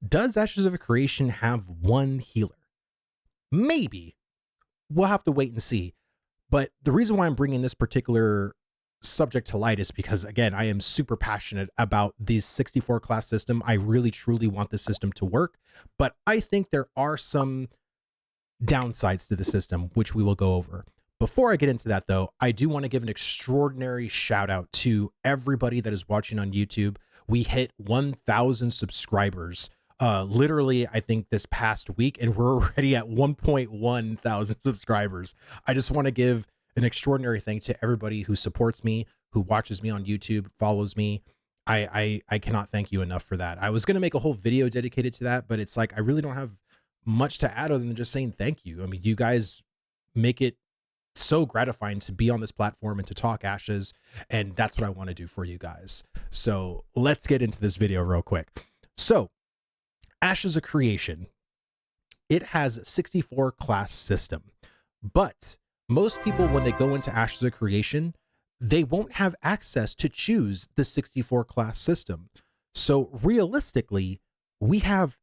Does Ashes of a Creation have one healer? Maybe. We'll have to wait and see. But the reason why I'm bringing this particular subject to light is because, again, I am super passionate about this 64 class system. I really, truly want this system to work. But I think there are some downsides to the system, which we will go over. Before I get into that, though, I do want to give an extraordinary shout out to everybody that is watching on YouTube. We hit 1,000 subscribers literally, I think this past week, and we're already at 1.1 thousand subscribers. I just want to give an extraordinary thank to everybody who supports me, who watches me on YouTube, follows me. I cannot thank you enough for that. I was going to make a whole video dedicated to that, but it's like I really don't have much to add other than just saying thank you. I mean, you guys make it so gratifying to be on this platform and to talk Ashes, and that's what I want to do for you guys. So let's get into this video real quick. So Ashes of Creation, it has a 64 class system, but most people, when they go into Ashes of Creation, they won't have access to choose the 64 class system. So realistically, we have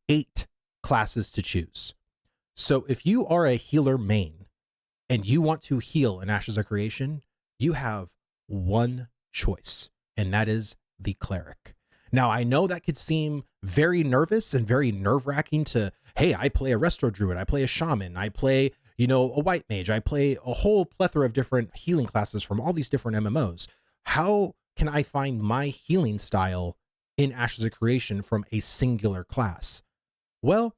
8 classes to choose. So if you are a healer main and you want to heal in Ashes of Creation, you have one choice, and that is the cleric. Now, I know that could seem very nervous and very nerve-wracking to, hey, I play a resto druid, I play a shaman, I play, you know, a white mage, I play a whole plethora of different healing classes from all these different MMOs. How can I find my healing style in Ashes of Creation from a singular class? Well,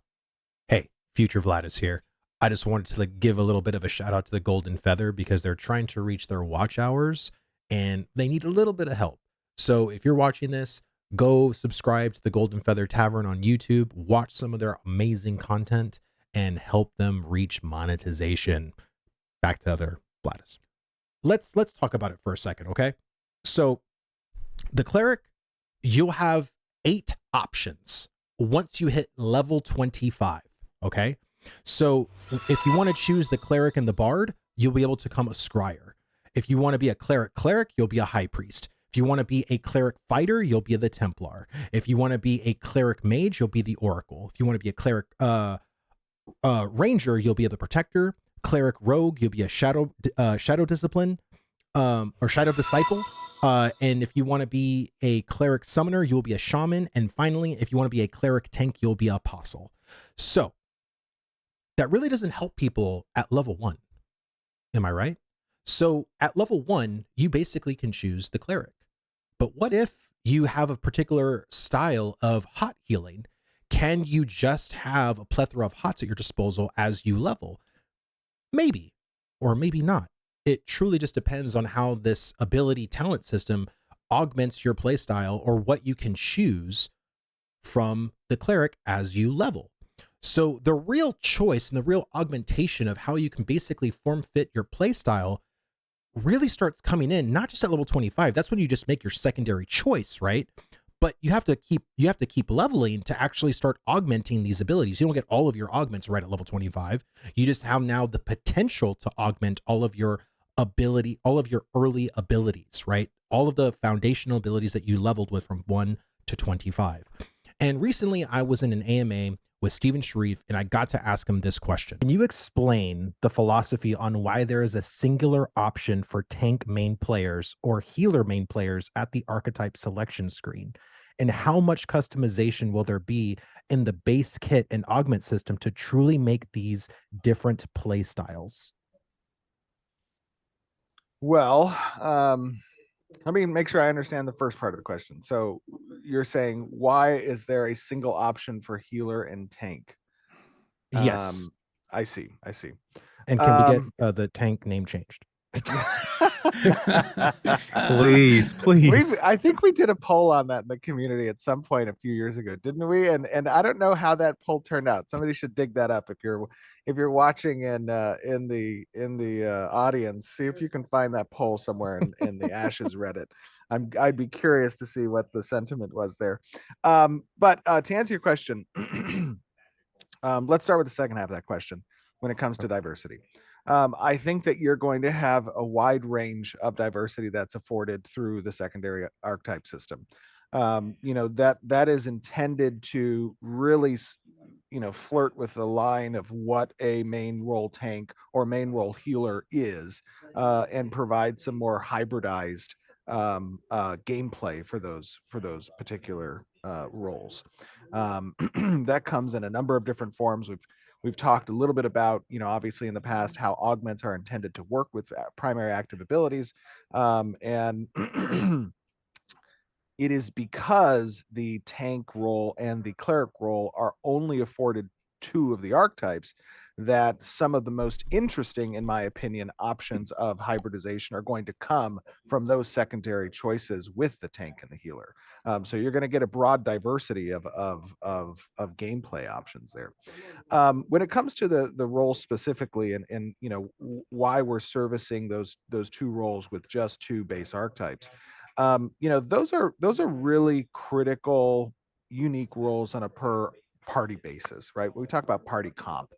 hey, future Vlhadus here. I just wanted to give a little bit of a shout out to the Golden Feather because they're trying to reach their watch hours and they need a little bit of help. So if you're watching this, go subscribe to the Golden Feather Tavern on YouTube, watch some of their amazing content, and help them reach monetization. Back to other Vlhadus. Let's talk about it for a second, okay? So the cleric, you'll have 8 options once you hit level 25, okay? So if you want to choose the cleric and the bard, you'll be able to become a scryer. If you want to be a cleric, you'll be a high priest. If you want to be a cleric fighter, you'll be the Templar. If you want to be a cleric mage, you'll be the Oracle. If you want to be a cleric ranger, you'll be the Protector. Cleric rogue, you'll be a shadow discipline or shadow disciple. And if you want to be a cleric summoner, you'll be a shaman. And finally, if you want to be a cleric tank, you'll be an apostle. So that really doesn't help people at level 1. Am I right? So at level 1, you basically can choose the cleric. But what if you have a particular style of hot healing? Can you just have a plethora of hots at your disposal as you level? Maybe, or maybe not. It truly just depends on how this ability talent system augments your playstyle or what you can choose from the cleric as you level. So the real choice and the real augmentation of how you can basically form fit your playstyle really starts coming in, not just at level 25. That's when you just make your secondary choice, right? But you have to keep leveling to actually start augmenting these abilities. You don't get all of your augments right at level 25. You just have now the potential to augment all of your early abilities, right? All of the foundational abilities that you leveled with from 1 to 25. And recently I was in an AMA with Steven Sharif, and I got to ask him this question. Can you explain the philosophy on why there is a singular option for tank main players or healer main players at the archetype selection screen? And how much customization will there be in the base kit and augment system to truly make these different play styles? Well, let me make sure I understand the first part of the question. So you're saying, why is there a single option for healer and tank? Yes. I see. And can we get the tank name changed? Please. I think we did a poll on that in the community at some point a few years ago, didn't we? And I don't know how that poll turned out. Somebody should dig that up if you're watching in the audience. See if you can find that poll somewhere in the Ashes Reddit. I'd be curious to see what the sentiment was there. But to answer your question, let's start with the second half of that question when it comes to diversity. I think that you're going to have a wide range of diversity that's afforded through the secondary archetype system. You know, that is intended to really flirt with the line of what a main role tank or main role healer is, and provide some more hybridized gameplay for those particular roles. That comes in a number of different forms. We've talked a little bit about, obviously in the past, how augments are intended to work with primary active abilities, and it is because the tank role and the cleric role are only afforded two of the archetypes that some of the most interesting, in my opinion, options of hybridization are going to come from those secondary choices with the tank and the healer. So you're going to get a broad diversity of gameplay options there. When it comes to the role specifically, and why we're servicing those two roles with just two base archetypes, those are really critical, unique roles on a per party basis, right? When we talk about party comp,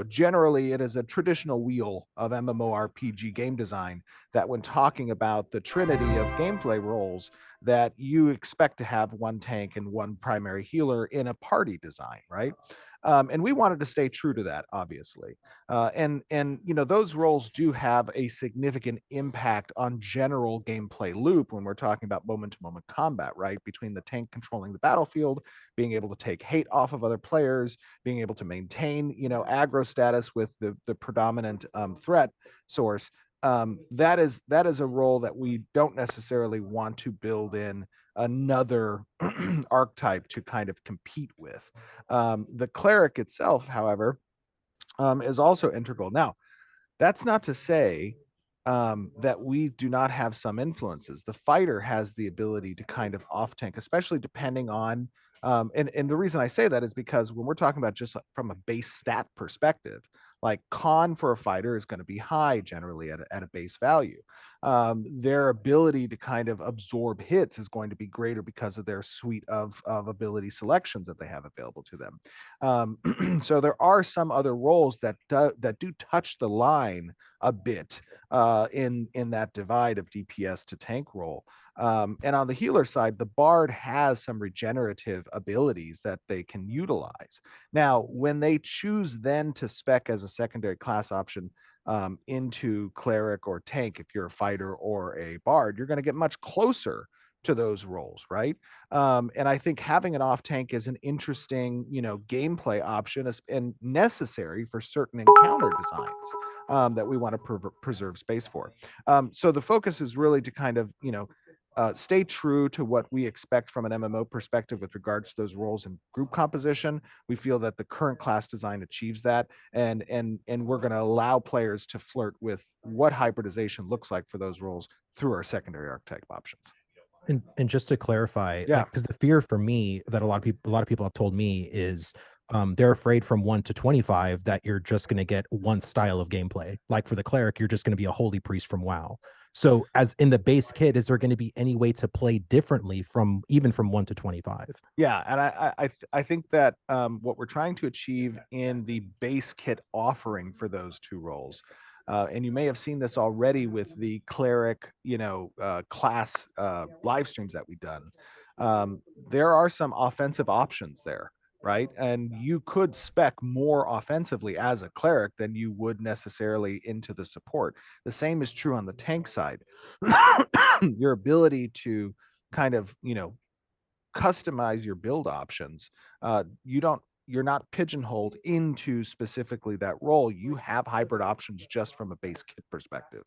generally it is a traditional wheel of MMORPG game design that, when talking about the trinity of gameplay roles, that you expect to have one tank and one primary healer in a party design, right? And we wanted to stay true to that, obviously. And those roles do have a significant impact on general gameplay loop when we're talking about moment-to-moment combat, right? Between the tank controlling the battlefield, being able to take hate off of other players, being able to maintain, aggro status with the predominant threat source. That is a role that we don't necessarily want to build in another archetype to kind of compete with. The cleric itself, however, is also integral. Now, that's not to say that we do not have some influences. The fighter has the ability to kind of off tank, especially depending on. And the reason I say that is because when we're talking about just from a base stat perspective, like con for a fighter is going to be high generally at a base value. Their ability to kind of absorb hits is going to be greater because of their suite of ability selections that they have available to them. So there are some other roles that do touch the line a bit in that divide of DPS to tank role. And on the healer side, the bard has some regenerative abilities that they can utilize. Now, when they choose then to spec as a secondary class option into cleric or tank, if you're a fighter or a bard, you're going to get much closer to those roles, right? And I think having an off tank is an interesting, gameplay option and necessary for certain encounter designs that we want to preserve space for. So the focus is really to kind of, stay true to what we expect from an MMO perspective with regards to those roles and group composition. We feel that the current class design achieves that, and we're going to allow players to flirt with what hybridization looks like for those roles through our secondary archetype options. And just to clarify, Yeah. like, because the fear for me that a lot of people have told me is, they're afraid from 1 to 25 that you're just gonna get one style of gameplay. Like for the cleric, you're just gonna be a holy priest from WoW. So as in the base kit, is there gonna be any way to play differently from even from 1 to 25? Yeah, and I think that what we're trying to achieve in the base kit offering for those two roles, and you may have seen this already with the cleric, class live streams that we've done. There are some offensive options there, right? And you could spec more offensively as a cleric than you would necessarily into the support. The same is true on the tank side. Your ability to kind of, customize your build options. You're not pigeonholed into specifically that role. You have hybrid options just from a base kit perspective.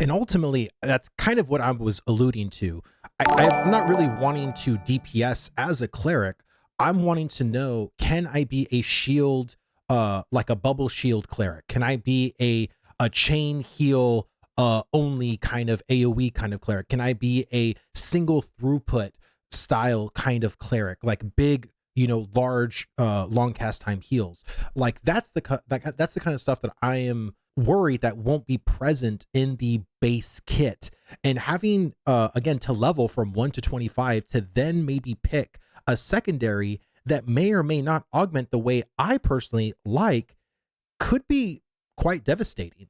And ultimately, that's kind of what I was alluding to. I'm not really wanting to DPS as a cleric. I'm wanting to know, can I be a shield, like a bubble shield cleric? Can I be a chain heal only kind of AoE kind of cleric? Can I be a single throughput style kind of cleric, like big, large, long cast time heals? Like that's the kind of stuff that I am worried that won't be present in the base kit. And having again, to level from 1 to 25 to then maybe pick a secondary that may or may not augment the way I personally like could be quite devastating.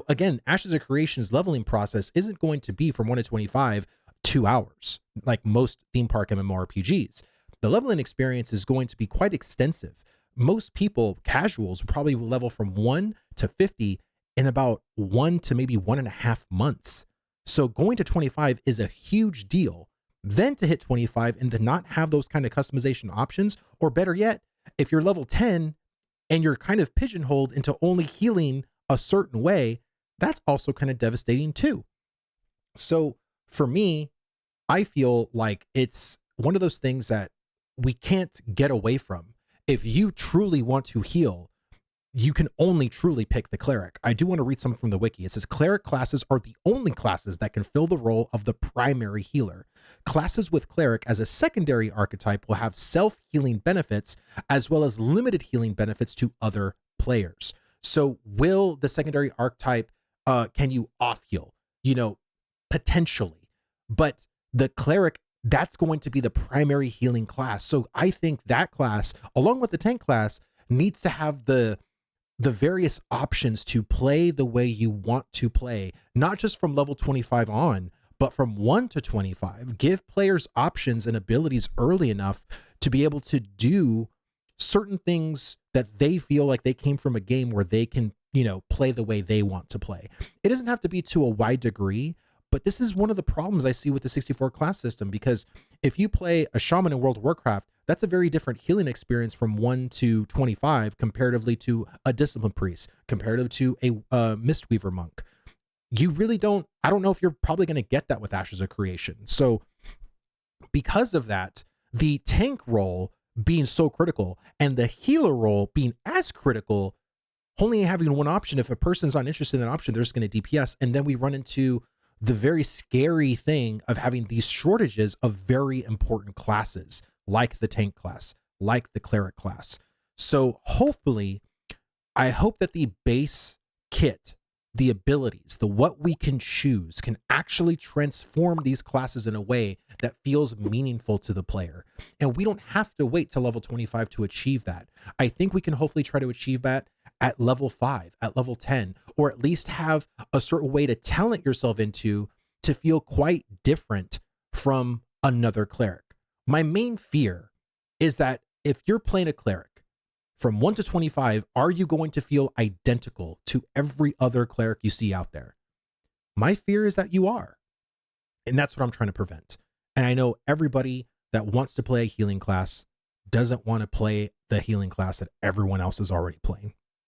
Again, Ashes of Creation's leveling process isn't going to be from 1 to 25 2 hours, like most theme park MMORPGs. The leveling experience is going to be quite extensive. Most people, casuals, probably will level from 1 to 50 in about 1 to maybe 1.5 months. So going to 25 is a huge deal. Then to hit 25 and to not have those kind of customization options, or better yet, if you're level 10 and you're kind of pigeonholed into only healing a certain way, that's also kind of devastating too. So for me, I feel like it's one of those things that we can't get away from. If you truly want to heal, you can only truly pick the cleric. I do want to read something from the wiki. It says cleric classes are the only classes that can fill the role of the primary healer. Classes with cleric as a secondary archetype will have self-healing benefits as well as limited healing benefits to other players. So will the secondary archetype, can you off heal? Potentially. But the cleric, that's going to be the primary healing class. So I think that class, along with the tank class, needs to have the various options to play the way you want to play, not just from level 25 on, but from 1 to 25. Give players options and abilities early enough to be able to do certain things that they feel like they came from a game where they can, play the way they want to play. It doesn't have to be to a wide degree, but this is one of the problems I see with the 64 class system, because if you play a shaman in World of Warcraft, that's a very different healing experience from 1 to 25 comparatively to a discipline priest, comparative to a Mistweaver monk. You really I don't know if you're probably going to get that with Ashes of Creation. So because of that, the tank role being so critical and the healer role being as critical, only having one option, if a person's not interested in an option, they're just going to DPS. And then we run into the very scary thing of having these shortages of very important classes, like the tank class, like the cleric class. So hopefully, I hope that the base kit, the abilities, what we can choose can actually transform these classes in a way that feels meaningful to the player. And we don't have to wait till level 25 to achieve that. I think we can hopefully try to achieve that at level 5, at level 10, or at least have a certain way to talent yourself into to feel quite different from another cleric. My main fear is that if you're playing a cleric from 1 to 25, are you going to feel identical to every other cleric you see out there? My fear is that you are. And that's what I'm trying to prevent. And I know everybody that wants to play a healing class doesn't want to play the healing class that everyone else is already playing.